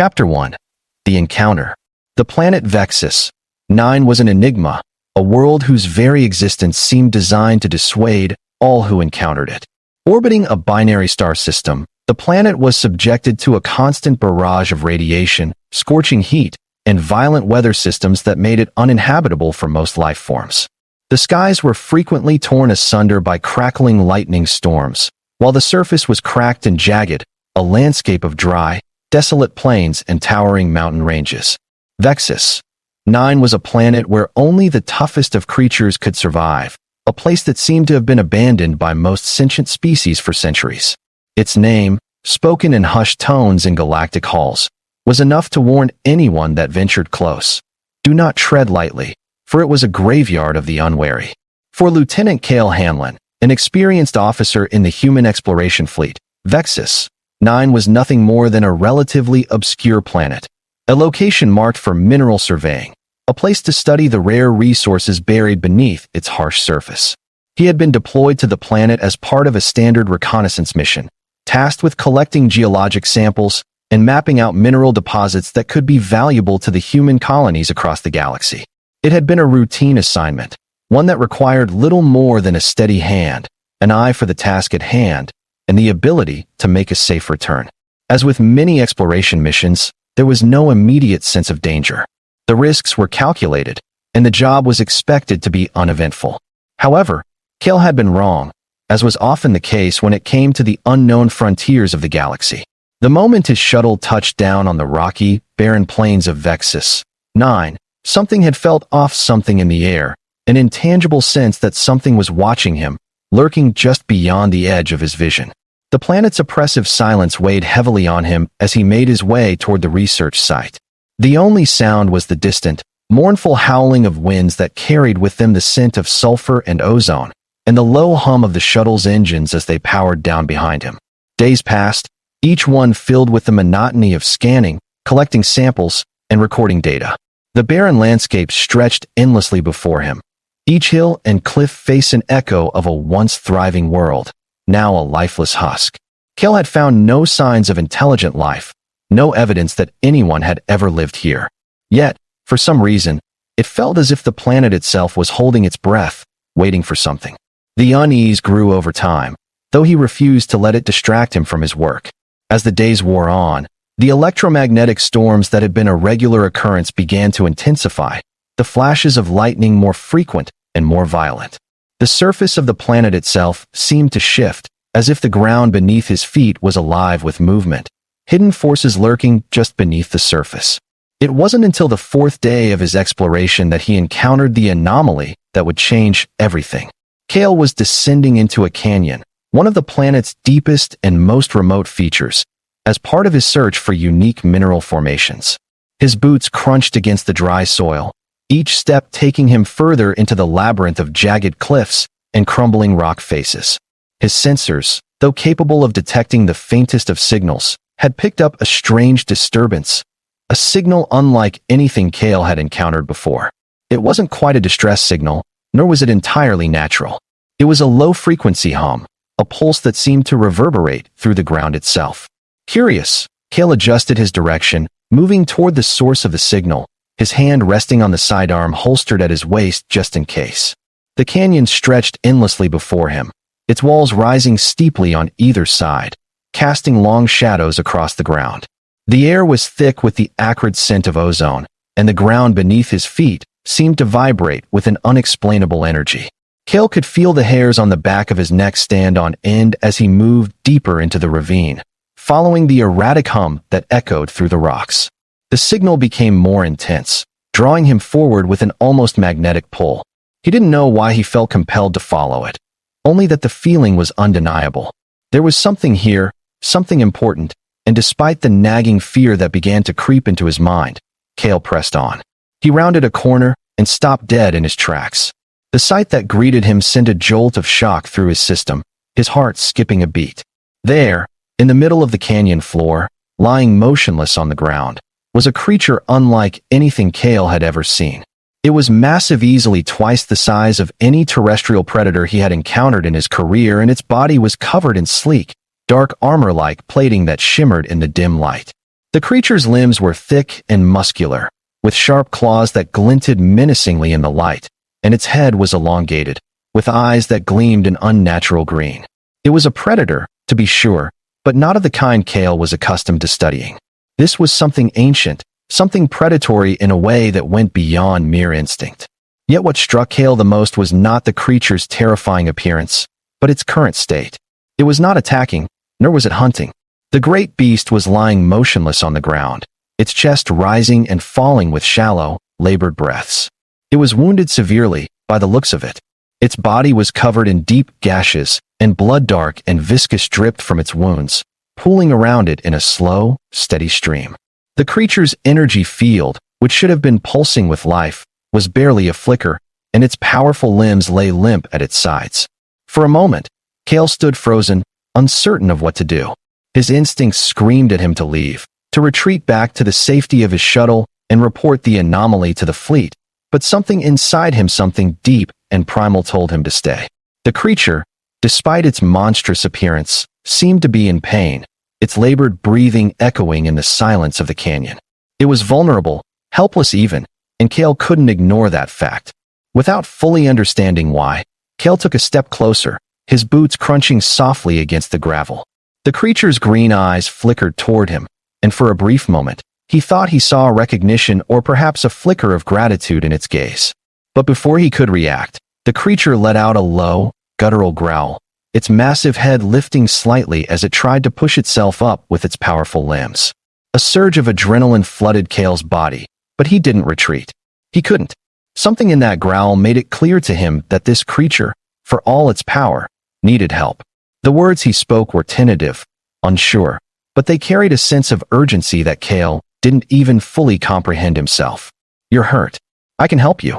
Chapter 1. The Encounter. The planet Vexus. 9 was an enigma, a world whose very existence seemed designed to dissuade all who encountered it. Orbiting a binary star system, the planet was subjected to a constant barrage of radiation, scorching heat, and violent weather systems that made it uninhabitable for most life forms. The skies were frequently torn asunder by crackling lightning storms, while the surface was cracked and jagged, a landscape of dry, desolate plains and towering mountain ranges. Vexus. 9 was a planet where only the toughest of creatures could survive, a place that seemed to have been abandoned by most sentient species for centuries. Its name, spoken in hushed tones in galactic halls, was enough to warn anyone that ventured close. Do not tread lightly, for it was a graveyard of the unwary. For Lieutenant Cale Hanlon, an experienced officer in the human exploration fleet, Vexus. 9 was nothing more than a relatively obscure planet, a location marked for mineral surveying, a place to study the rare resources buried beneath its harsh surface. He had been deployed to the planet as part of a standard reconnaissance mission, tasked with collecting geologic samples and mapping out mineral deposits that could be valuable to the human colonies across the galaxy. It had been a routine assignment, one that required little more than a steady hand, an eye for the task at hand, and the ability to make a safe return. As with many exploration missions, there was no immediate sense of danger. The risks were calculated, and the job was expected to be uneventful. However, Cale had been wrong, as was often the case when it came to the unknown frontiers of the galaxy. The moment his shuttle touched down on the rocky, barren plains of Vexus. 9, something had felt off, something in the air, an intangible sense that something was watching him, lurking just beyond the edge of his vision. The planet's oppressive silence weighed heavily on him as he made his way toward the research site. The only sound was the distant, mournful howling of winds that carried with them the scent of sulfur and ozone, and the low hum of the shuttle's engines as they powered down behind him. Days passed, each one filled with the monotony of scanning, collecting samples, and recording data. The barren landscape stretched endlessly before him. Each hill and cliff faced an echo of a once thriving world, now a lifeless husk. Cale had found no signs of intelligent life, no evidence that anyone had ever lived here. Yet, for some reason, it felt as if the planet itself was holding its breath, waiting for something. The unease grew over time, though he refused to let it distract him from his work. As the days wore on, the electromagnetic storms that had been a regular occurrence began to intensify, the flashes of lightning more frequent and more violent. The surface of the planet itself seemed to shift, as if the ground beneath his feet was alive with movement, hidden forces lurking just beneath the surface. It wasn't until the 4th day of his exploration that he encountered the anomaly that would change everything. Cale was descending into a canyon, one of the planet's deepest and most remote features, as part of his search for unique mineral formations. His boots crunched against the dry soil, each step taking him further into the labyrinth of jagged cliffs and crumbling rock faces. His sensors, though capable of detecting the faintest of signals, had picked up a strange disturbance, a signal unlike anything Cale had encountered before. It wasn't quite a distress signal, nor was it entirely natural. It was a low-frequency hum, a pulse that seemed to reverberate through the ground itself. Curious, Cale adjusted his direction, moving toward the source of the signal, his hand resting on the sidearm holstered at his waist just in case. The canyon stretched endlessly before him, its walls rising steeply on either side, casting long shadows across the ground. The air was thick with the acrid scent of ozone, and the ground beneath his feet seemed to vibrate with an unexplainable energy. Cale could feel the hairs on the back of his neck stand on end as he moved deeper into the ravine, following the erratic hum that echoed through the rocks. The signal became more intense, drawing him forward with an almost magnetic pull. He didn't know why he felt compelled to follow it, only that the feeling was undeniable. There was something here, something important, and despite the nagging fear that began to creep into his mind, Cale pressed on. He rounded a corner and stopped dead in his tracks. The sight that greeted him sent a jolt of shock through his system, his heart skipping a beat. There, in the middle of the canyon floor, lying motionless on the ground, was a creature unlike anything Cale had ever seen. It was massive, easily twice the size of any terrestrial predator he had encountered in his career, and its body was covered in sleek, dark armor-like plating that shimmered in the dim light. The creature's limbs were thick and muscular, with sharp claws that glinted menacingly in the light, and its head was elongated, with eyes that gleamed an unnatural green. It was a predator, to be sure, but not of the kind Kale was accustomed to studying. This was something ancient, something predatory in a way that went beyond mere instinct. Yet what struck Kale the most was not the creature's terrifying appearance, but its current state. It was not attacking, nor was it hunting. The great beast was lying motionless on the ground, its chest rising and falling with shallow, labored breaths. It was wounded severely, by the looks of it. Its body was covered in deep gashes, and blood dark and viscous dripped from its wounds, pooling around it in a slow, steady stream. The creature's energy field, which should have been pulsing with life, was barely a flicker, and its powerful limbs lay limp at its sides. For a moment, Kale stood frozen, uncertain of what to do. His instincts screamed at him to leave, to retreat back to the safety of his shuttle and report the anomaly to the fleet, but something inside him, something deep and primal, told him to stay. The creature, despite its monstrous appearance, seemed to be in pain, its labored breathing echoing in the silence of the canyon. It was vulnerable, helpless even, and Kale couldn't ignore that fact. Without fully understanding why, Kale took a step closer, his boots crunching softly against the gravel. The creature's green eyes flickered toward him, and for a brief moment, he thought he saw a recognition or perhaps a flicker of gratitude in its gaze. But before he could react, the creature let out a low, guttural growl, its massive head lifting slightly as it tried to push itself up with its powerful limbs. A surge of adrenaline flooded Kale's body, but he didn't retreat. He couldn't. Something in that growl made it clear to him that this creature, for all its power, needed help. The words he spoke were tentative, unsure, but they carried a sense of urgency that Kale didn't even fully comprehend himself. "You're hurt. I can help you."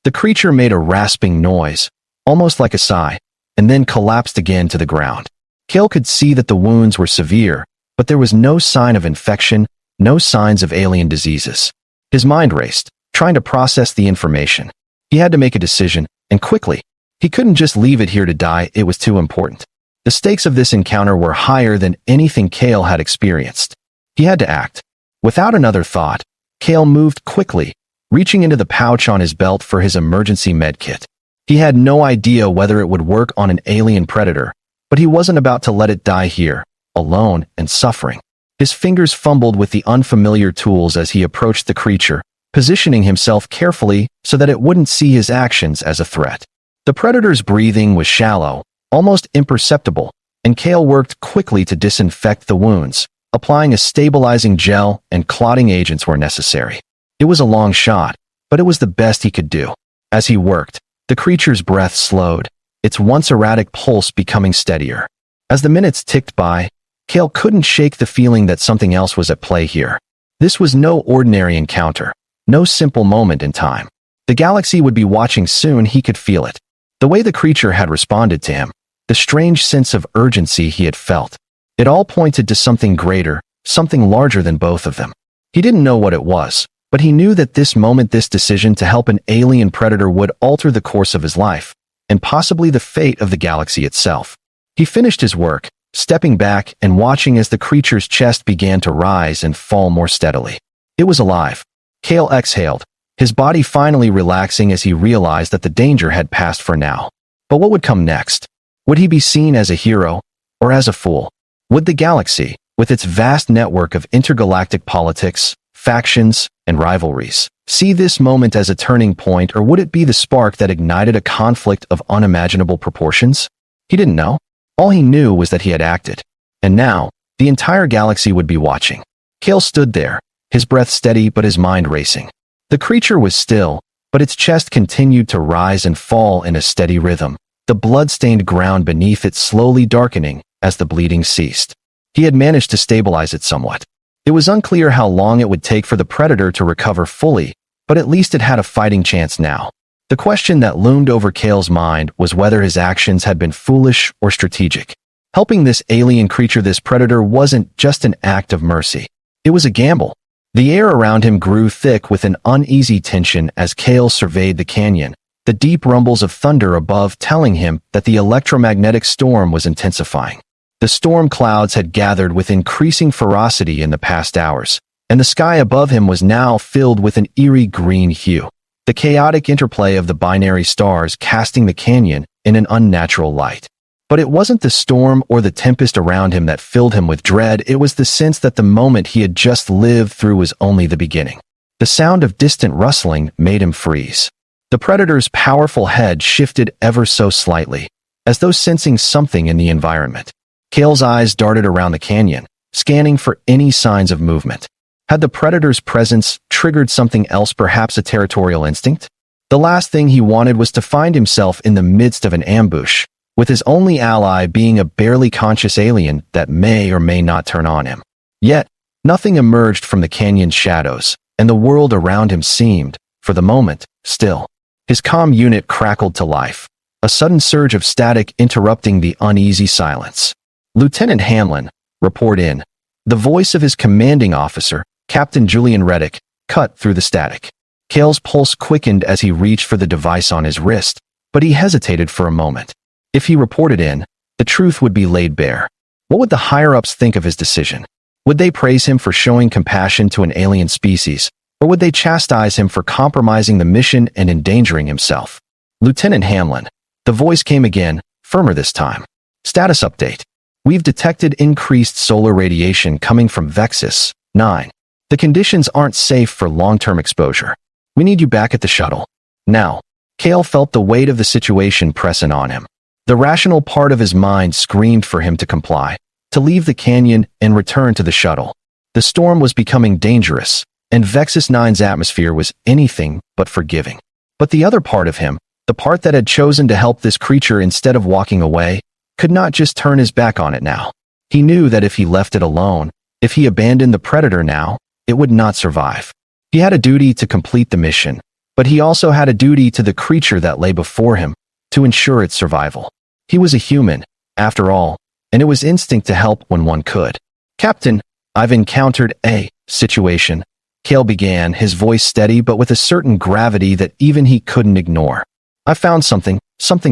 The creature made a rasping noise, almost like a sigh, and then collapsed again to the ground. Kale could see that the wounds were severe, but there was no sign of infection, no signs of alien diseases. His mind raced, trying to process the information. He had to make a decision, and quickly. He couldn't just leave it here to die, it was too important. The stakes of this encounter were higher than anything Kale had experienced. He had to act. Without another thought, Kale moved quickly, reaching into the pouch on his belt for his emergency medkit. He had no idea whether it would work on an alien predator, but he wasn't about to let it die here, alone and suffering. His fingers fumbled with the unfamiliar tools as he approached the creature, positioning himself carefully so that it wouldn't see his actions as a threat. The predator's breathing was shallow, almost imperceptible, and Kale worked quickly to disinfect the wounds, applying a stabilizing gel and clotting agents where necessary. It was a long shot, but it was the best he could do. As he worked, the creature's breath slowed, its once erratic pulse becoming steadier. As the minutes ticked by, Kale couldn't shake the feeling that something else was at play here. This was no ordinary encounter, no simple moment in time. The galaxy would be watching soon, he could feel it. The way the creature had responded to him, the strange sense of urgency he had felt, it all pointed to something greater, something larger than both of them. He didn't know what it was, but he knew that this moment, this decision to help an alien predator would alter the course of his life, and possibly the fate of the galaxy itself. He finished his work, stepping back and watching as the creature's chest began to rise and fall more steadily. It was alive. Kale exhaled, his body finally relaxing as he realized that the danger had passed for now. But what would come next? Would he be seen as a hero, or as a fool? Would the galaxy, with its vast network of intergalactic politics, factions, and rivalries, see this moment as a turning point, or would it be the spark that ignited a conflict of unimaginable proportions? He didn't know. All he knew was that he had acted. And now, the entire galaxy would be watching. Kale stood there, his breath steady but his mind racing. The creature was still, but its chest continued to rise and fall in a steady rhythm, the blood-stained ground beneath it slowly darkening as the bleeding ceased. He had managed to stabilize it somewhat. It was unclear how long it would take for the predator to recover fully, but at least it had a fighting chance now. The question that loomed over Kale's mind was whether his actions had been foolish or strategic. Helping this alien creature, this predator, wasn't just an act of mercy. It was a gamble. The air around him grew thick with an uneasy tension as Kale surveyed the canyon, the deep rumbles of thunder above telling him that the electromagnetic storm was intensifying. The storm clouds had gathered with increasing ferocity in the past hours, and the sky above him was now filled with an eerie green hue, the chaotic interplay of the binary stars casting the canyon in an unnatural light. But it wasn't the storm or the tempest around him that filled him with dread, it was the sense that the moment he had just lived through was only the beginning. The sound of distant rustling made him freeze. The predator's powerful head shifted ever so slightly, as though sensing something in the environment. Cale's eyes darted around the canyon, scanning for any signs of movement. Had the predator's presence triggered something else, perhaps a territorial instinct? The last thing he wanted was to find himself in the midst of an ambush, with his only ally being a barely conscious alien that may or may not turn on him. Yet, nothing emerged from the canyon's shadows, and the world around him seemed, for the moment, still. His comm unit crackled to life, a sudden surge of static interrupting the uneasy silence. "Lieutenant Hamlin, report in." The voice of his commanding officer, Captain Julian Reddick, cut through the static. Cale's pulse quickened as he reached for the device on his wrist, but he hesitated for a moment. If he reported in, the truth would be laid bare. What would the higher-ups think of his decision? Would they praise him for showing compassion to an alien species, or would they chastise him for compromising the mission and endangering himself? "Lieutenant Hamlin." The voice came again, firmer this time. "Status update. We've detected increased solar radiation coming from Vexus, 9. The conditions aren't safe for long-term exposure. We need you back at the shuttle. Now." Cale felt the weight of the situation pressing on him. The rational part of his mind screamed for him to comply, to leave the canyon and return to the shuttle. The storm was becoming dangerous, and Vexus 9's atmosphere was anything but forgiving. But the other part of him, the part that had chosen to help this creature instead of walking away, could not just turn his back on it now. He knew that if he left it alone, if he abandoned the predator now, it would not survive. He had a duty to complete the mission, but he also had a duty to the creature that lay before him, to ensure its survival. He was a human, after all, and it was instinct to help when one could. "Captain, I've encountered a situation," Cale began, his voice steady but with a certain gravity that even he couldn't ignore. "I found something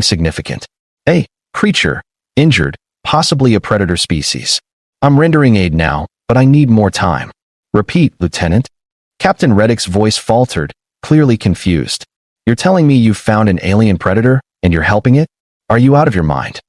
significant. A creature, injured, possibly a predator species. I'm rendering aid now, but I need more time." "Repeat, Lieutenant." Captain Reddick's voice faltered, clearly confused. "You're telling me you found an alien predator, and you're helping it? Are you out of your mind?"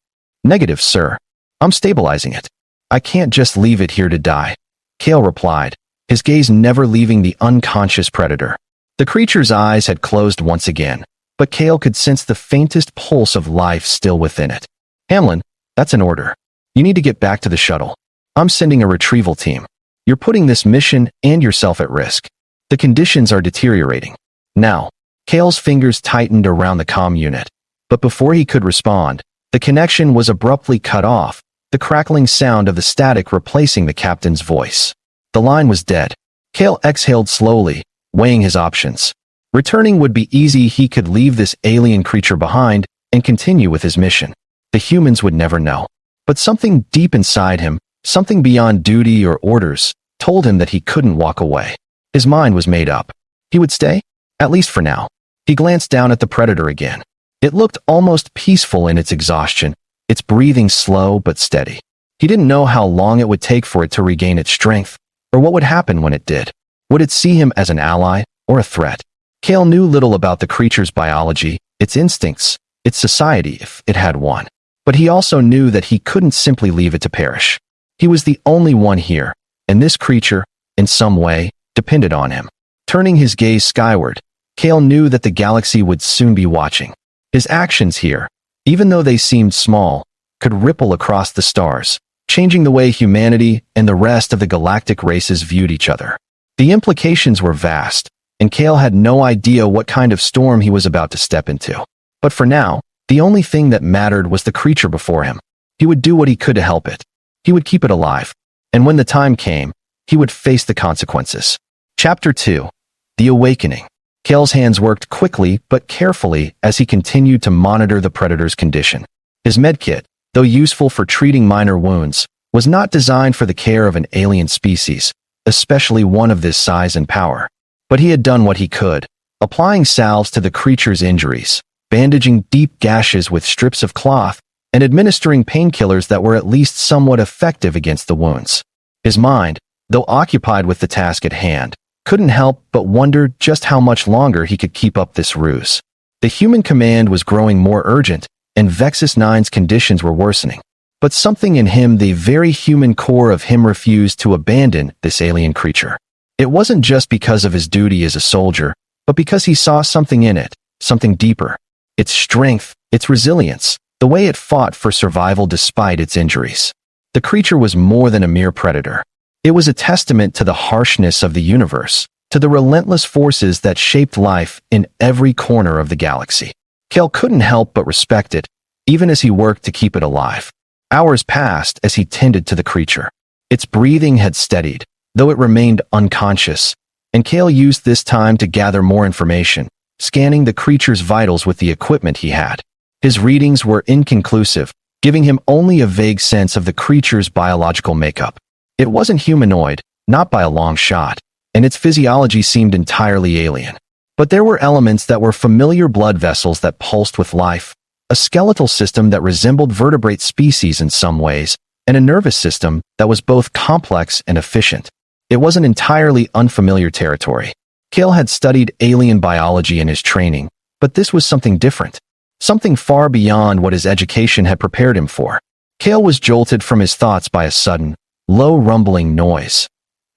"Negative, sir. I'm stabilizing it. I can't just leave it here to die," Cale replied, his gaze never leaving the unconscious predator. The creature's eyes had closed once again, but Cale could sense the faintest pulse of life still within it. "Hamlin, that's an order. You need to get back to the shuttle. I'm sending a retrieval team. You're putting this mission and yourself at risk. The conditions are deteriorating." Now, Cale's fingers tightened around the comm unit. But before he could respond, the connection was abruptly cut off, the crackling sound of the static replacing the captain's voice. The line was dead. Cale exhaled slowly, weighing his options. Returning would be easy. He could leave this alien creature behind and continue with his mission. The humans would never know. But something deep inside him, something beyond duty or orders, told him that he couldn't walk away. His mind was made up. He would stay, at least for now. He glanced down at the predator again. It looked almost peaceful in its exhaustion, its breathing slow but steady. He didn't know how long it would take for it to regain its strength, or what would happen when it did. Would it see him as an ally or a threat? Cale knew little about the creature's biology, its instincts, its society if it had one. But he also knew that he couldn't simply leave it to perish. He was the only one here, and this creature, in some way, depended on him. Turning his gaze skyward, Cale knew that the galaxy would soon be watching. His actions here, even though they seemed small, could ripple across the stars, changing the way humanity and the rest of the galactic races viewed each other. The implications were vast, and Cale had no idea what kind of storm he was about to step into. But for now, the only thing that mattered was the creature before him. He would do what he could to help it. He would keep it alive, and when the time came, he would face the consequences. Chapter 2. The Awakening. Cale's hands worked quickly but carefully as he continued to monitor the predator's condition. His medkit, though useful for treating minor wounds, was not designed for the care of an alien species, especially one of this size and power. But he had done what he could, applying salves to the creature's injuries, bandaging deep gashes with strips of cloth, and administering painkillers that were at least somewhat effective against the wounds. His mind, though occupied with the task at hand, couldn't help but wonder just how much longer he could keep up this ruse. The human command was growing more urgent, and Vexus 9's conditions were worsening. But something in him, the very human core of him, refused to abandon this alien creature. It wasn't just because of his duty as a soldier, but because he saw something in it, something deeper. Its strength, its resilience, the way it fought for survival despite its injuries. The creature was more than a mere predator. It was a testament to the harshness of the universe, to the relentless forces that shaped life in every corner of the galaxy. Cale couldn't help but respect it, even as he worked to keep it alive. Hours passed as he tended to the creature. Its breathing had steadied, though it remained unconscious, and Cale used this time to gather more information, scanning the creature's vitals with the equipment he had. His readings were inconclusive, giving him only a vague sense of the creature's biological makeup. It wasn't humanoid, not by a long shot, and its physiology seemed entirely alien. But there were elements that were familiar: blood vessels that pulsed with life, a skeletal system that resembled vertebrate species in some ways, and a nervous system that was both complex and efficient. It wasn't entirely unfamiliar territory. Cale had studied alien biology in his training, but this was something different. Something far beyond what his education had prepared him for. Cale was jolted from his thoughts by a sudden, low rumbling noise.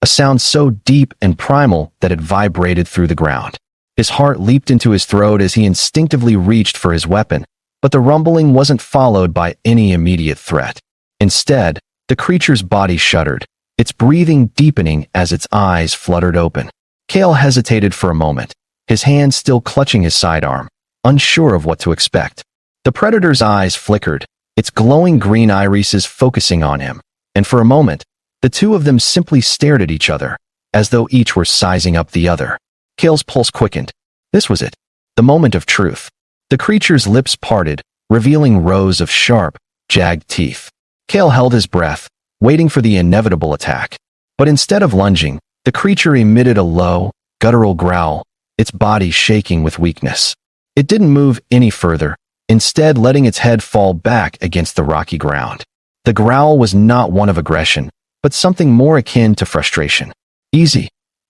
A sound so deep and primal that it vibrated through the ground. His heart leaped into his throat as he instinctively reached for his weapon, but the rumbling wasn't followed by any immediate threat. Instead, the creature's body shuddered, its breathing deepening as its eyes fluttered open. Cale hesitated for a moment, his hand still clutching his sidearm, unsure of what to expect. The predator's eyes flickered, its glowing green irises focusing on him, and for a moment, the two of them simply stared at each other, as though each were sizing up the other. Cale's pulse quickened. This was it, the moment of truth. The creature's lips parted, revealing rows of sharp, jagged teeth. Cale held his breath, waiting for the inevitable attack. But instead of lunging, the creature emitted a low, guttural growl, its body shaking with weakness. It didn't move any further, instead letting its head fall back against the rocky ground. The growl was not one of aggression, but something more akin to frustration. "Easy,"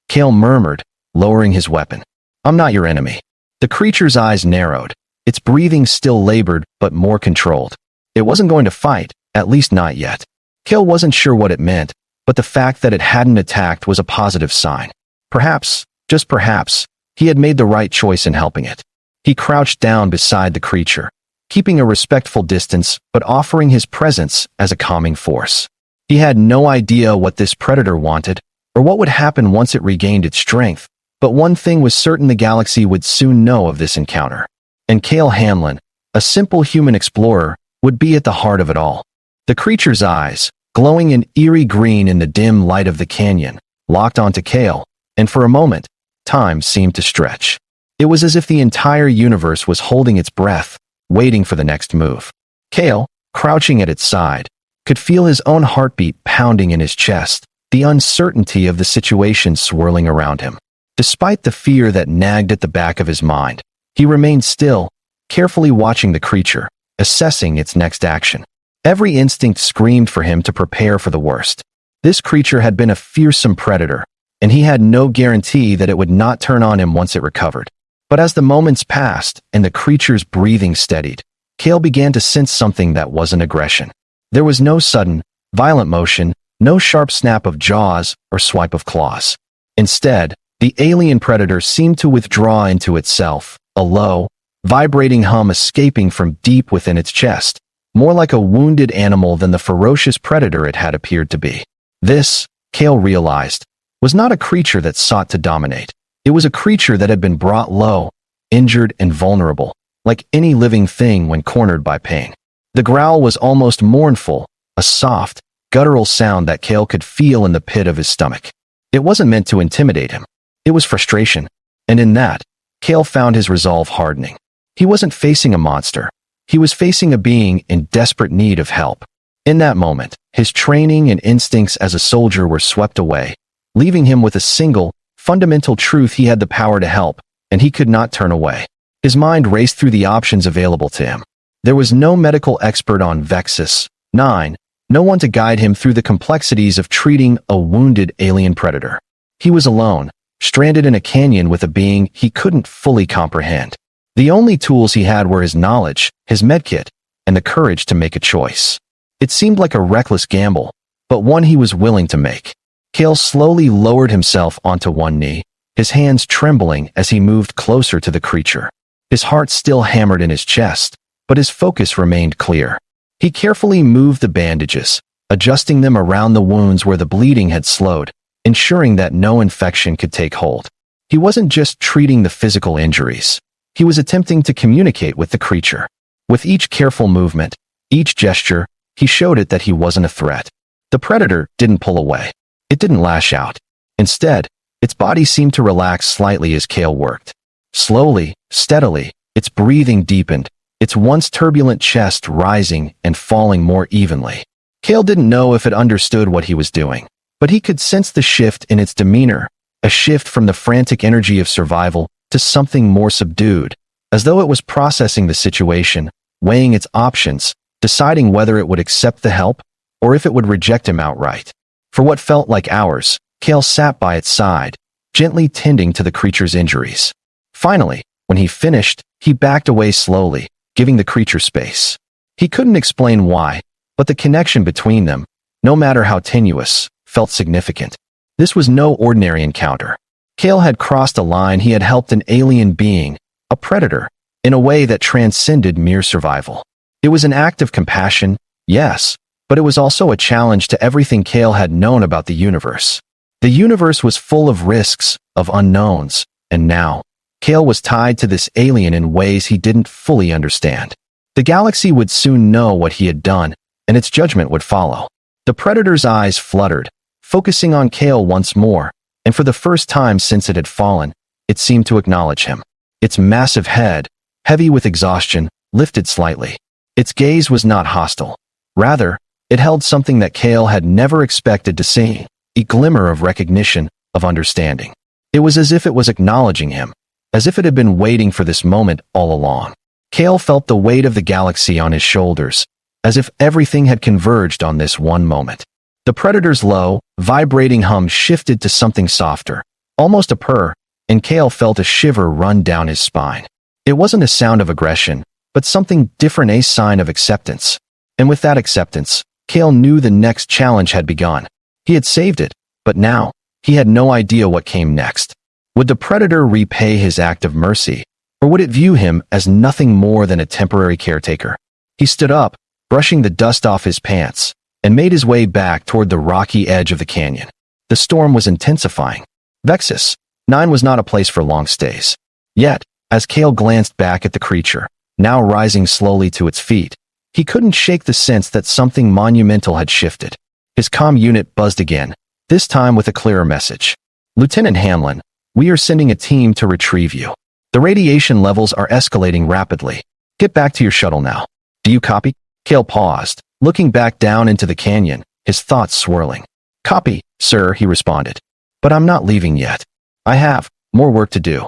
Cale murmured, lowering his weapon. "I'm not your enemy." The creature's eyes narrowed, its breathing still labored but more controlled. It wasn't going to fight, at least not yet. Cale wasn't sure what it meant, but the fact that it hadn't attacked was a positive sign. Perhaps, just perhaps, he had made the right choice in helping it. He crouched down beside the creature, keeping a respectful distance but offering his presence as a calming force. He had no idea what this predator wanted, or what would happen once it regained its strength, but one thing was certain: the galaxy would soon know of this encounter. And Cale Hanlon, a simple human explorer, would be at the heart of it all. The creature's eyes, glowing an eerie green in the dim light of the canyon, locked onto Cale, and for a moment, time seemed to stretch. It was as if the entire universe was holding its breath, waiting for the next move. Cale, crouching at its side, could feel his own heartbeat pounding in his chest, the uncertainty of the situation swirling around him. Despite the fear that nagged at the back of his mind, he remained still, carefully watching the creature, assessing its next action. Every instinct screamed for him to prepare for the worst. This creature had been a fearsome predator, and he had no guarantee that it would not turn on him once it recovered. But as the moments passed and the creature's breathing steadied, Cale began to sense something that wasn't aggression. There was no sudden, violent motion, no sharp snap of jaws or swipe of claws. Instead, the alien predator seemed to withdraw into itself, a low, vibrating hum escaping from deep within its chest, more like a wounded animal than the ferocious predator it had appeared to be. This, Cale realized, was not a creature that sought to dominate. It was a creature that had been brought low, injured and vulnerable, like any living thing when cornered by pain. The growl was almost mournful, a soft, guttural sound that Cale could feel in the pit of his stomach. It wasn't meant to intimidate him. It was frustration, and in that, Cale found his resolve hardening. He wasn't facing a monster. He was facing a being in desperate need of help. In that moment, his training and instincts as a soldier were swept away, leaving him with a single, fundamental truth: he had the power to help, and he could not turn away. His mind raced through the options available to him. There was no medical expert on Vexus 9, no one to guide him through the complexities of treating a wounded alien predator. He was alone, stranded in a canyon with a being he couldn't fully comprehend. The only tools he had were his knowledge, his medkit, and the courage to make a choice. It seemed like a reckless gamble, but one he was willing to make. Kale slowly lowered himself onto one knee, his hands trembling as he moved closer to the creature. His heart still hammered in his chest, but his focus remained clear. He carefully moved the bandages, adjusting them around the wounds where the bleeding had slowed, ensuring that no infection could take hold. He wasn't just treating the physical injuries. He was attempting to communicate with the creature. With each careful movement, each gesture, he showed it that he wasn't a threat. The predator didn't pull away. It didn't lash out. Instead, its body seemed to relax slightly as Kale worked. Slowly, steadily, its breathing deepened, its once turbulent chest rising and falling more evenly. Kale didn't know if it understood what he was doing, but he could sense the shift in its demeanor, a shift from the frantic energy of survival to something more subdued, as though it was processing the situation, weighing its options, deciding whether it would accept the help or if it would reject him outright. For what felt like hours, Kale sat by its side, gently tending to the creature's injuries. Finally, when he finished, he backed away slowly, giving the creature space. He couldn't explain why, but the connection between them, no matter how tenuous, felt significant. This was no ordinary encounter. Kale had crossed a line. He had helped an alien being, a predator, in a way that transcended mere survival. It was an act of compassion, yes, but it was also a challenge to everything Kale had known about the universe. The universe was full of risks, of unknowns, and now, Kale was tied to this alien in ways he didn't fully understand. The galaxy would soon know what he had done, and its judgment would follow. The predator's eyes fluttered, focusing on Kale once more, and for the first time since it had fallen, it seemed to acknowledge him. Its massive head, heavy with exhaustion, lifted slightly. Its gaze was not hostile. Rather, it held something that Kale had never expected to see, a glimmer of recognition, of understanding. It was as if it was acknowledging him, as if it had been waiting for this moment all along. Kale felt the weight of the galaxy on his shoulders, as if everything had converged on this one moment. The predator's low, vibrating hum shifted to something softer, almost a purr, and Kale felt a shiver run down his spine. It wasn't a sound of aggression, but something different, a sign of acceptance. And with that acceptance, Kale knew the next challenge had begun. He had saved it, but now, he had no idea what came next. Would the predator repay his act of mercy, or would it view him as nothing more than a temporary caretaker? He stood up, brushing the dust off his pants, and made his way back toward the rocky edge of the canyon. The storm was intensifying. Vexus 9 was not a place for long stays. Yet, as Kale glanced back at the creature, now rising slowly to its feet, he couldn't shake the sense that something monumental had shifted. His comm unit buzzed again, this time with a clearer message. Lieutenant Hamlin, we are sending a team to retrieve you. The radiation levels are escalating rapidly. Get back to your shuttle now. Do you copy? Kale paused, looking back down into the canyon, his thoughts swirling. Copy, sir, he responded. But I'm not leaving yet. I have more work to do.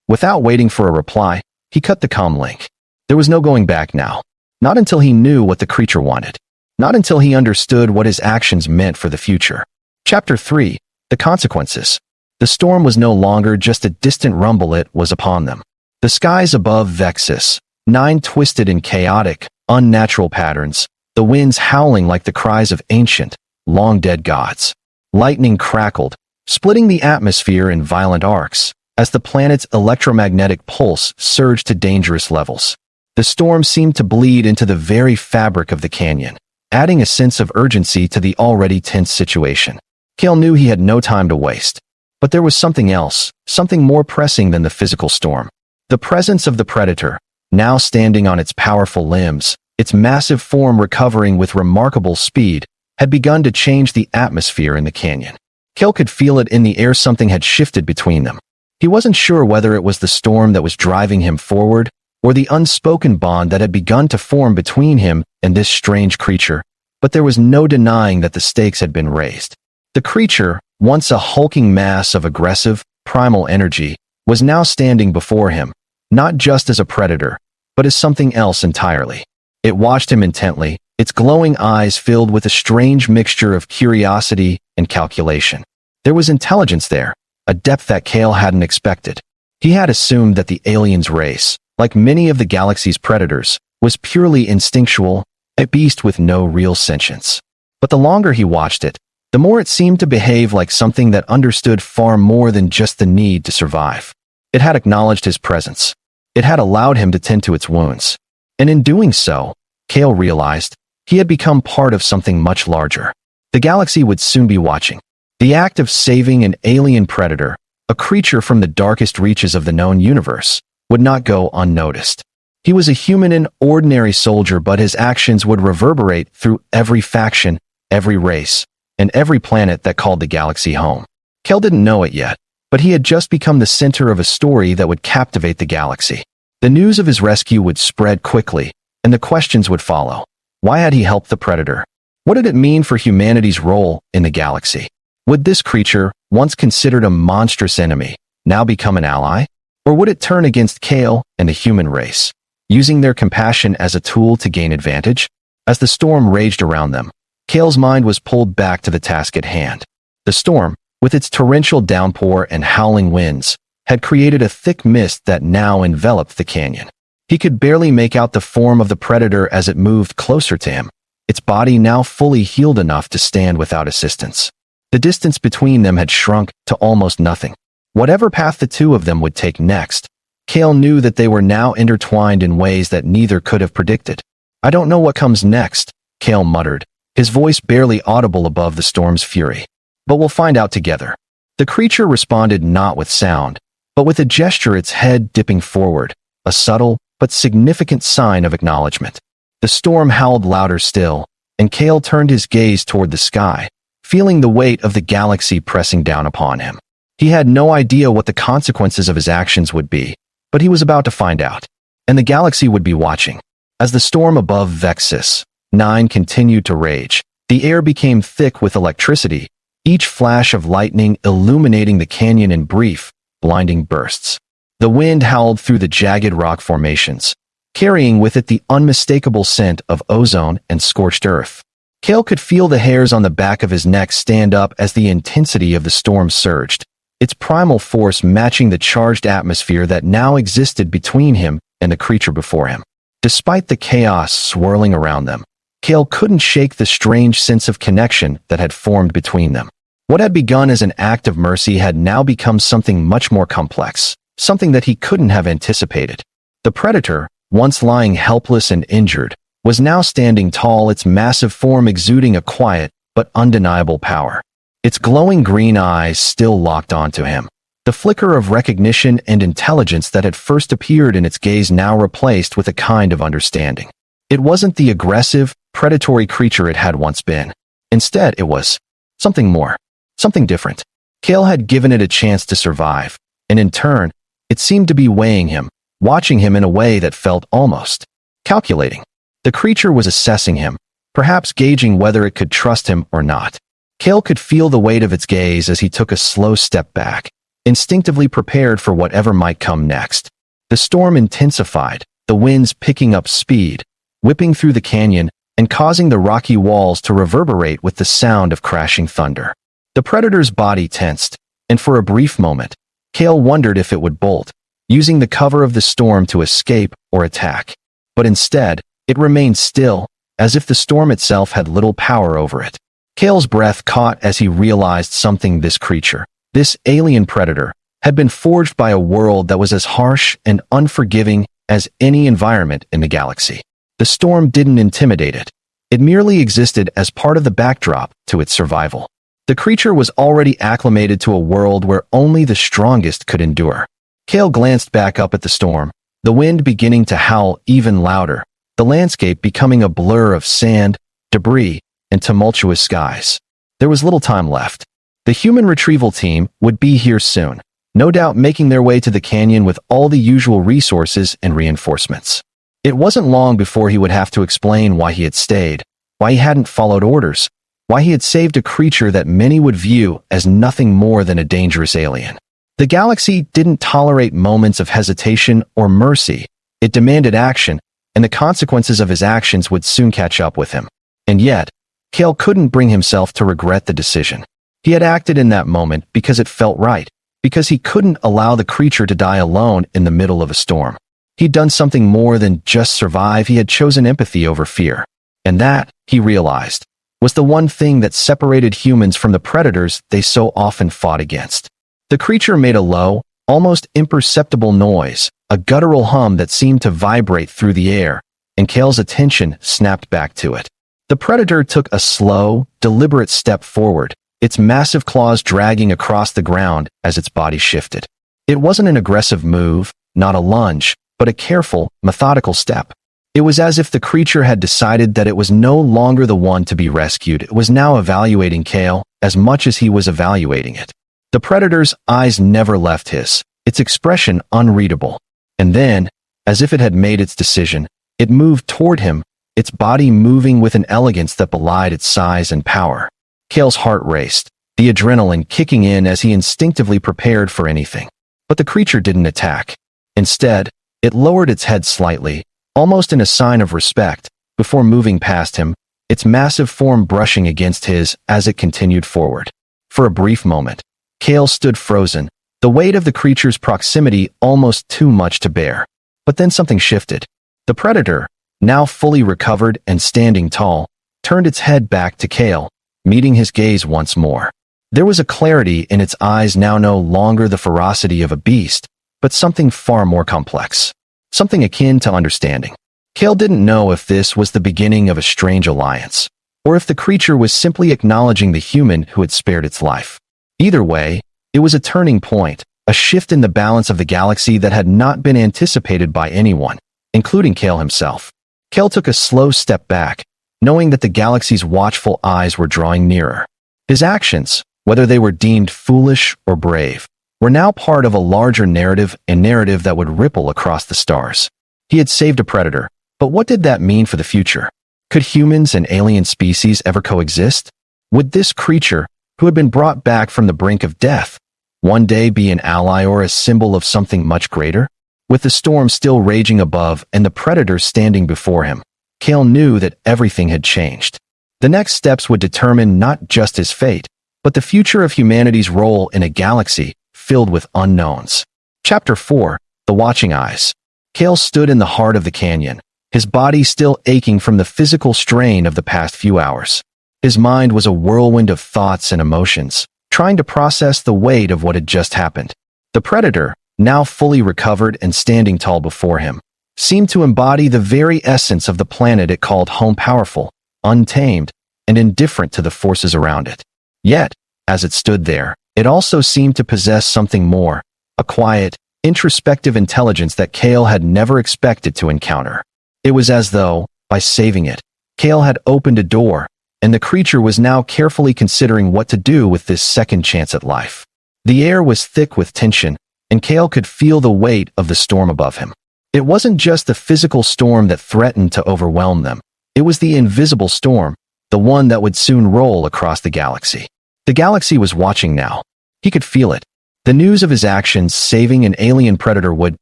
Without waiting for a reply, he cut the comm link. There was no going back now. Not until he knew what the creature wanted. Not until he understood what his actions meant for the future. Chapter 3. The Consequences. The storm was no longer just a distant rumble, it was upon them. The skies above Vexus 9 twisted in chaotic, unnatural patterns, the winds howling like the cries of ancient, long-dead gods. Lightning crackled, splitting the atmosphere in violent arcs, as the planet's electromagnetic pulse surged to dangerous levels. The storm seemed to bleed into the very fabric of the canyon, adding a sense of urgency to the already tense situation. Kale knew he had no time to waste. But there was something else, something more pressing than the physical storm. The presence of the predator, now standing on its powerful limbs, its massive form recovering with remarkable speed, had begun to change the atmosphere in the canyon. Kale could feel it in the air. Something had shifted between them. He wasn't sure whether it was the storm that was driving him forward, or the unspoken bond that had begun to form between him and this strange creature, but there was no denying that the stakes had been raised. The creature, once a hulking mass of aggressive, primal energy, was now standing before him, not just as a predator, but as something else entirely. It watched him intently, its glowing eyes filled with a strange mixture of curiosity and calculation. There was intelligence there, a depth that Kale hadn't expected. He had assumed that the aliens' race, like many of the galaxy's predators, was purely instinctual, a beast with no real sentience. But the longer he watched it, the more it seemed to behave like something that understood far more than just the need to survive. It had acknowledged his presence. It had allowed him to tend to its wounds. And in doing so, Kale realized, he had become part of something much larger. The galaxy would soon be watching. The act of saving an alien predator, a creature from the darkest reaches of the known universe, would not go unnoticed. He was a human and ordinary soldier, but his actions would reverberate through every faction, every race, and every planet that called the galaxy home. Kale didn't know it yet, but he had just become the center of a story that would captivate the galaxy. The news of his rescue would spread quickly, and the questions would follow. Why had he helped the predator? What did it mean for humanity's role in the galaxy? Would this creature, once considered a monstrous enemy, now become an ally? Or would it turn against Kale and the human race, using their compassion as a tool to gain advantage? As the storm raged around them, Kale's mind was pulled back to the task at hand. The storm, with its torrential downpour and howling winds, had created a thick mist that now enveloped the canyon. He could barely make out the form of the predator as it moved closer to him, its body now fully healed enough to stand without assistance. The distance between them had shrunk to almost nothing. Whatever path the two of them would take next, Kale knew that they were now intertwined in ways that neither could have predicted. "I don't know what comes next," Kale muttered, his voice barely audible above the storm's fury. "But we'll find out together." The creature responded not with sound, but with a gesture, its head dipping forward, a subtle but significant sign of acknowledgement. The storm howled louder still, and Kale turned his gaze toward the sky, feeling the weight of the galaxy pressing down upon him. He had no idea what the consequences of his actions would be, but he was about to find out, and the galaxy would be watching. As the storm above Vexus 9 continued to rage, the air became thick with electricity, each flash of lightning illuminating the canyon in brief, blinding bursts. The wind howled through the jagged rock formations, carrying with it the unmistakable scent of ozone and scorched earth. Kale could feel the hairs on the back of his neck stand up as the intensity of the storm surged, its primal force matching the charged atmosphere that now existed between him and the creature before him. Despite the chaos swirling around them, Kale couldn't shake the strange sense of connection that had formed between them. What had begun as an act of mercy had now become something much more complex, something that he couldn't have anticipated. The predator, once lying helpless and injured, was now standing tall, its massive form exuding a quiet but undeniable power. Its glowing green eyes still locked onto him. The flicker of recognition and intelligence that had first appeared in its gaze now replaced with a kind of understanding. It wasn't the aggressive, predatory creature it had once been. Instead, it was something more, something different. Kale had given it a chance to survive, and in turn, it seemed to be weighing him, watching him in a way that felt almost calculating. The creature was assessing him, perhaps gauging whether it could trust him or not. Kale could feel the weight of its gaze as he took a slow step back, instinctively prepared for whatever might come next. The storm intensified, the winds picking up speed, whipping through the canyon and causing the rocky walls to reverberate with the sound of crashing thunder. The predator's body tensed, and for a brief moment, Kale wondered if it would bolt, using the cover of the storm to escape or attack. But instead, it remained still, as if the storm itself had little power over it. Kale's breath caught as he realized something. This creature, this alien predator, had been forged by a world that was as harsh and unforgiving as any environment in the galaxy. The storm didn't intimidate it. It merely existed as part of the backdrop to its survival. The creature was already acclimated to a world where only the strongest could endure. Kale glanced back up at the storm, the wind beginning to howl even louder, the landscape becoming a blur of sand, debris, and tumultuous skies. There was little time left. The human retrieval team would be here soon, no doubt making their way to the canyon with all the usual resources and reinforcements. It wasn't long before he would have to explain why he had stayed, why he hadn't followed orders, why he had saved a creature that many would view as nothing more than a dangerous alien. The galaxy didn't tolerate moments of hesitation or mercy. It demanded action, and the consequences of his actions would soon catch up with him. And yet, Kale couldn't bring himself to regret the decision. He had acted in that moment because it felt right, because he couldn't allow the creature to die alone in the middle of a storm. He'd done something more than just survive. He had chosen empathy over fear. And that, he realized, was the one thing that separated humans from the predators they so often fought against. The creature made a low, almost imperceptible noise, a guttural hum that seemed to vibrate through the air, and Kale's attention snapped back to it. The predator took a slow, deliberate step forward, its massive claws dragging across the ground as its body shifted. It wasn't an aggressive move, not a lunge, but a careful, methodical step. It was as if the creature had decided that it was no longer the one to be rescued. It was now evaluating Kale as much as he was evaluating it. The predator's eyes never left his, its expression unreadable. And then, as if it had made its decision, it moved toward him, its body moving with an elegance that belied its size and power. Kale's heart raced, the adrenaline kicking in as he instinctively prepared for anything. But the creature didn't attack. Instead, it lowered its head slightly, almost in a sign of respect, before moving past him, its massive form brushing against his as it continued forward. For a brief moment, Kale stood frozen, the weight of the creature's proximity almost too much to bear. But then something shifted. The predator, now fully recovered and standing tall, turned its head back to Kale, meeting his gaze once more. There was a clarity in its eyes, now no longer the ferocity of a beast, but something far more complex. Something akin to understanding. Kale didn't know if this was the beginning of a strange alliance, or if the creature was simply acknowledging the human who had spared its life. Either way, it was a turning point, a shift in the balance of the galaxy that had not been anticipated by anyone, including Kale himself. Kale took a slow step back, knowing that the galaxy's watchful eyes were drawing nearer. His actions, whether they were deemed foolish or brave, were now part of a larger narrative, a narrative that would ripple across the stars. He had saved a predator, but what did that mean for the future? Could humans and alien species ever coexist? Would this creature, who had been brought back from the brink of death, one day be an ally or a symbol of something much greater? With the storm still raging above and the predator standing before him, Kale knew that everything had changed. The next steps would determine not just his fate, but the future of humanity's role in a galaxy filled with unknowns. Chapter 4, The Watching Eyes. Kale stood in the heart of the canyon, his body still aching from the physical strain of the past few hours. His mind was a whirlwind of thoughts and emotions, trying to process the weight of what had just happened. The predator, now fully recovered and standing tall before him, seemed to embody the very essence of the planet it called home, powerful, untamed, and indifferent to the forces around it. Yet, as it stood there, it also seemed to possess something more, a quiet, introspective intelligence that Kale had never expected to encounter. It was as though, by saving it, Kale had opened a door, and the creature was now carefully considering what to do with this second chance at life. The air was thick with tension, and Kale could feel the weight of the storm above him. It wasn't just the physical storm that threatened to overwhelm them. It was the invisible storm, the one that would soon roll across the galaxy. The galaxy was watching now. He could feel it. The news of his actions saving an alien predator would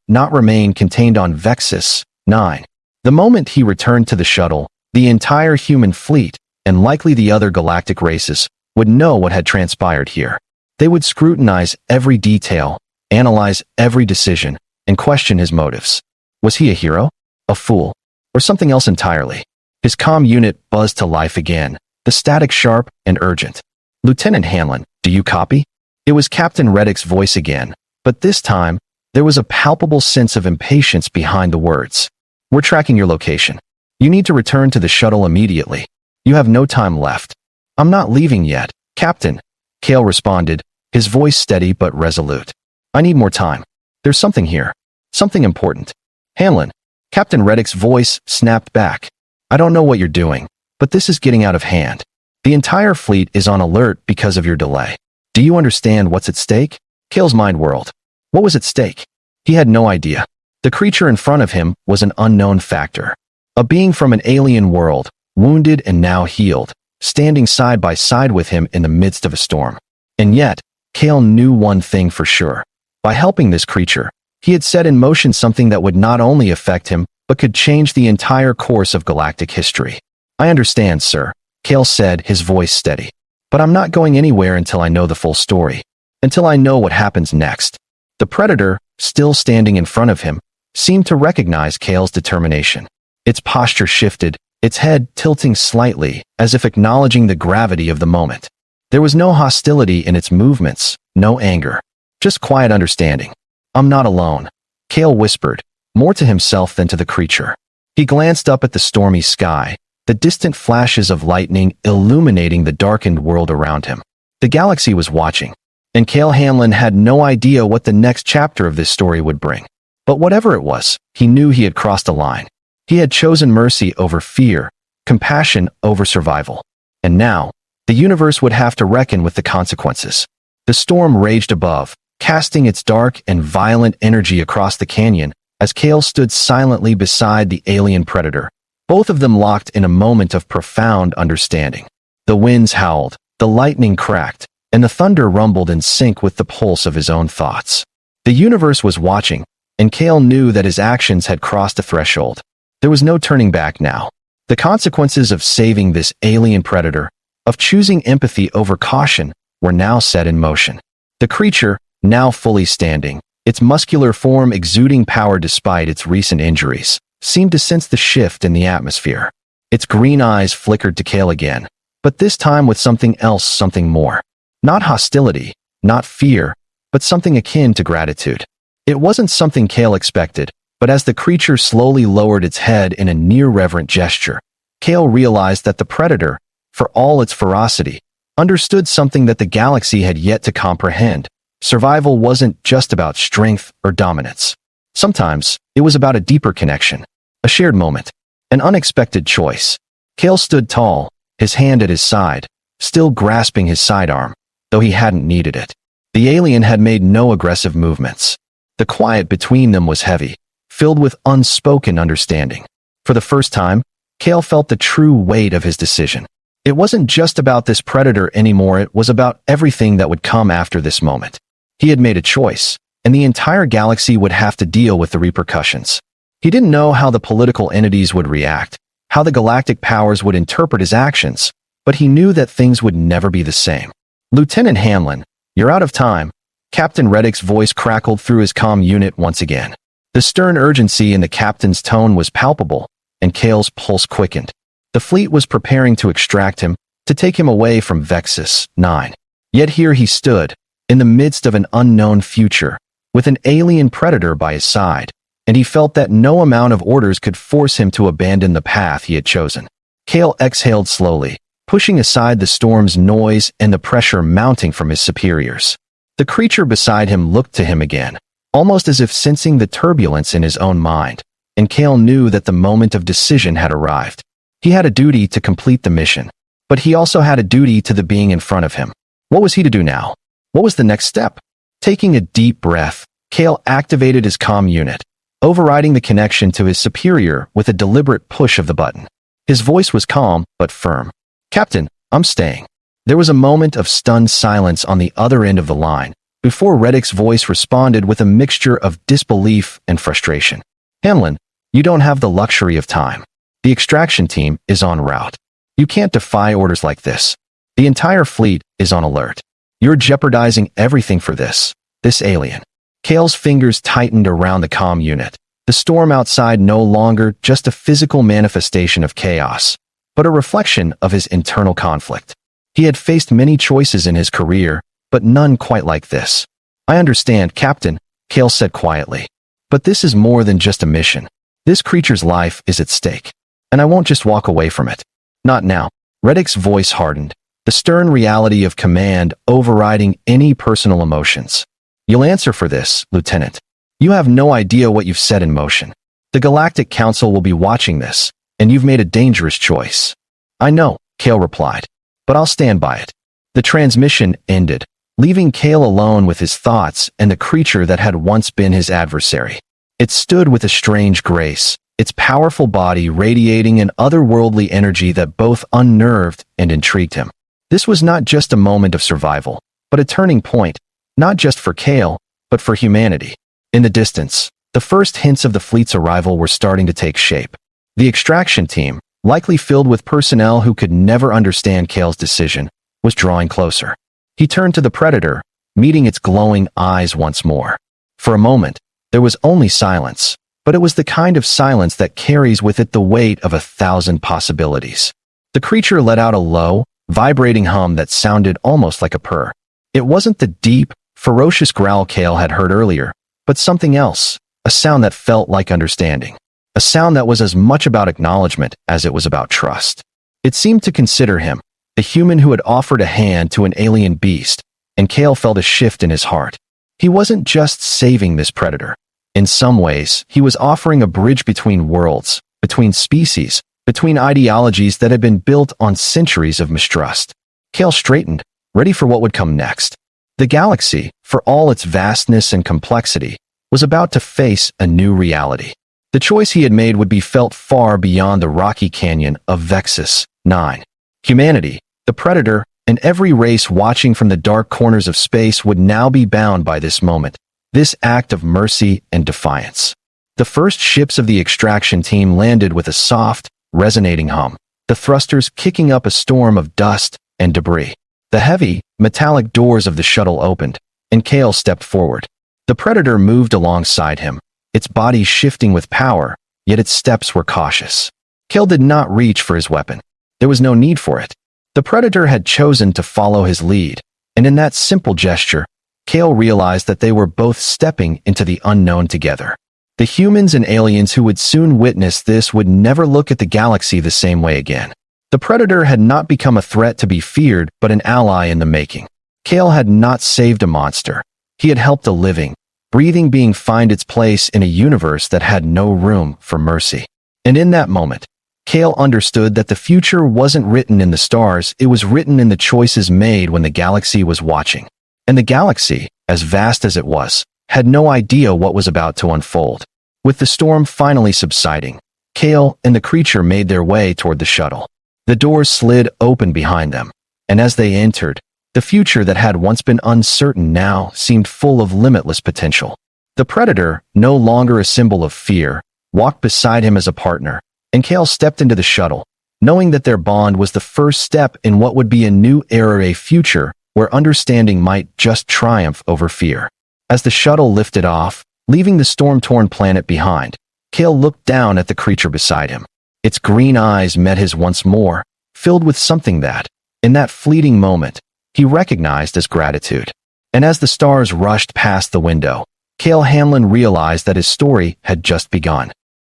not remain contained on Vexus 9. The moment he returned to the shuttle, the entire human fleet, and likely the other galactic races, would know what had transpired here. They would scrutinize every detail, analyze every decision, and question his motives. Was he a hero, a fool, or something else entirely? His comm unit buzzed to life again, the static sharp and urgent. "Lieutenant Hanlon, do you copy?" It was Captain Reddick's voice again, but this time, there was a palpable sense of impatience behind the words. "We're tracking your location. You need to return to the shuttle immediately. You have no time left." "I'm not leaving yet, Captain," Kale responded, his voice steady but resolute. "I need more time. There's something here. Something important." "Hanlon," Captain Reddick's voice snapped back. "I don't know what you're doing, but this is getting out of hand. The entire fleet is on alert because of your delay. Do you understand what's at stake?" Kale's mind whirled. What was at stake? He had no idea. The creature in front of him was an unknown factor. A being from an alien world, wounded and now healed, standing side by side with him in the midst of a storm. And yet, Kale knew one thing for sure. By helping this creature, he had set in motion something that would not only affect him, but could change the entire course of galactic history. I understand, sir, Kale said, his voice steady. But I'm not going anywhere until I know the full story. Until I know what happens next. The Predator, still standing in front of him, seemed to recognize Kale's determination. Its posture shifted, its head tilting slightly, as if acknowledging the gravity of the moment. There was no hostility in its movements, no anger. Just quiet understanding. I'm not alone, Kale whispered, more to himself than to the creature. He glanced up at the stormy sky, the distant flashes of lightning illuminating the darkened world around him. The galaxy was watching, and Kale Hanlon had no idea what the next chapter of this story would bring. But whatever it was, he knew he had crossed a line. He had chosen mercy over fear, compassion over survival. And now, the universe would have to reckon with the consequences. The storm raged above, casting its dark and violent energy across the canyon as Kale stood silently beside the alien predator, both of them locked in a moment of profound understanding. The winds howled, the lightning cracked, and the thunder rumbled in sync with the pulse of his own thoughts. The universe was watching, and Kale knew that his actions had crossed a threshold. There was no turning back now. The consequences of saving this alien predator, of choosing empathy over caution, were now set in motion. The creature, now fully standing, its muscular form exuding power despite its recent injuries, seemed to sense the shift in the atmosphere. Its green eyes flickered to Kale again, but this time with something else, something more. Not hostility, not fear, but something akin to gratitude. It wasn't something Kale expected, but as the creature slowly lowered its head in a near-reverent gesture, Kale realized that the predator, for all its ferocity, understood something that the galaxy had yet to comprehend. Survival wasn't just about strength or dominance. Sometimes, it was about a deeper connection, a shared moment, an unexpected choice. Kale stood tall, his hand at his side, still grasping his sidearm, though he hadn't needed it. The alien had made no aggressive movements. The quiet between them was heavy, filled with unspoken understanding. For the first time, Kale felt the true weight of his decision. It wasn't just about this predator anymore, it was about everything that would come after this moment. He had made a choice, and the entire galaxy would have to deal with the repercussions. He didn't know how the political entities would react, how the galactic powers would interpret his actions, but he knew that things would never be the same. Lieutenant Hanlon, you're out of time. Captain Reddick's voice crackled through his comm unit once again. The stern urgency in the captain's tone was palpable, and Kale's pulse quickened. The fleet was preparing to extract him, to take him away from Vexus 9. Yet here he stood, in the midst of an unknown future, with an alien predator by his side, and he felt that no amount of orders could force him to abandon the path he had chosen. Kale exhaled slowly, pushing aside the storm's noise and the pressure mounting from his superiors. The creature beside him looked to him again, almost as if sensing the turbulence in his own mind, and Kale knew that the moment of decision had arrived. He had a duty to complete the mission, but he also had a duty to the being in front of him. What was he to do now? What was the next step? Taking a deep breath, Kale activated his comm unit, overriding the connection to his superior with a deliberate push of the button. His voice was calm but firm. Captain, I'm staying. There was a moment of stunned silence on the other end of the line, before Reddick's voice responded with a mixture of disbelief and frustration. Hanlon, you don't have the luxury of time. The extraction team is en route. You can't defy orders like this. The entire fleet is on alert. You're jeopardizing everything for this alien. Kale's fingers tightened around the comm unit. The storm outside no longer just a physical manifestation of chaos, but a reflection of his internal conflict. He had faced many choices in his career, but none quite like this. I understand, Captain, Kale said quietly. But this is more than just a mission. This creature's life is at stake, and I won't just walk away from it. Not now. Reddick's voice hardened, the stern reality of command overriding any personal emotions. You'll answer for this, Lieutenant. You have no idea what you've set in motion. The Galactic Council will be watching this, and you've made a dangerous choice. I know, Kale replied, but I'll stand by it. The transmission ended, leaving Kale alone with his thoughts and the creature that had once been his adversary. It stood with a strange grace, its powerful body radiating an otherworldly energy that both unnerved and intrigued him. This was not just a moment of survival, but a turning point, not just for Kale, but for humanity. In the distance, The first hints of the fleet's arrival were starting to take shape. The extraction team, likely filled with personnel who could never understand Kale's decision, was drawing closer. He turned to the Predator, meeting its glowing eyes once more. For a moment, there was only silence, but it was the kind of silence that carries with it the weight of 1,000 possibilities. The creature let out a low, vibrating hum that sounded almost like a purr. It wasn't the deep, ferocious growl Kale had heard earlier, but something else, a sound that felt like understanding. A sound that was as much about acknowledgement as it was about trust. It seemed to consider him, the human who had offered a hand to an alien beast, and Kale felt a shift in his heart. He wasn't just saving this predator. In some ways, he was offering a bridge between worlds, between species, between ideologies that had been built on centuries of mistrust. Kale straightened, ready for what would come next. The galaxy, for all its vastness and complexity, was about to face a new reality. The choice he had made would be felt far beyond the rocky canyon of Vexus 9. Humanity, the Predator, and every race watching from the dark corners of space would now be bound by this moment, this act of mercy and defiance. The first ships of the extraction team landed with a soft, resonating hum, the thrusters kicking up a storm of dust and debris. The heavy, metallic doors of the shuttle opened, and Kale stepped forward. The Predator moved alongside him, its body shifting with power, yet its steps were cautious. Kale did not reach for his weapon. There was no need for it. The Predator had chosen to follow his lead, and in that simple gesture, Kale realized that they were both stepping into the unknown together. The humans and aliens who would soon witness this would never look at the galaxy the same way again. The Predator had not become a threat to be feared, but an ally in the making. Kale had not saved a monster. He had helped a living, breathing being find its place in a universe that had no room for mercy. And in that moment, Kale understood that the future wasn't written in the stars, it was written in the choices made when the galaxy was watching. And the galaxy, as vast as it was, had no idea what was about to unfold. With the storm finally subsiding, Kale and the creature made their way toward the shuttle. The doors slid open behind them, and as they entered, the future that had once been uncertain now seemed full of limitless potential. The Predator, no longer a symbol of fear, walked beside him as a partner, and Kale stepped into the shuttle, knowing that their bond was the first step in what would be a new era, a future where understanding might just triumph over fear. As the shuttle lifted off, leaving the storm-torn planet behind, Kale looked down at the creature beside him. Its green eyes met his once more, filled with something that, in that fleeting moment, he recognized as gratitude. And as the stars rushed past the window, Kale Hamlin realized that his story had just begun.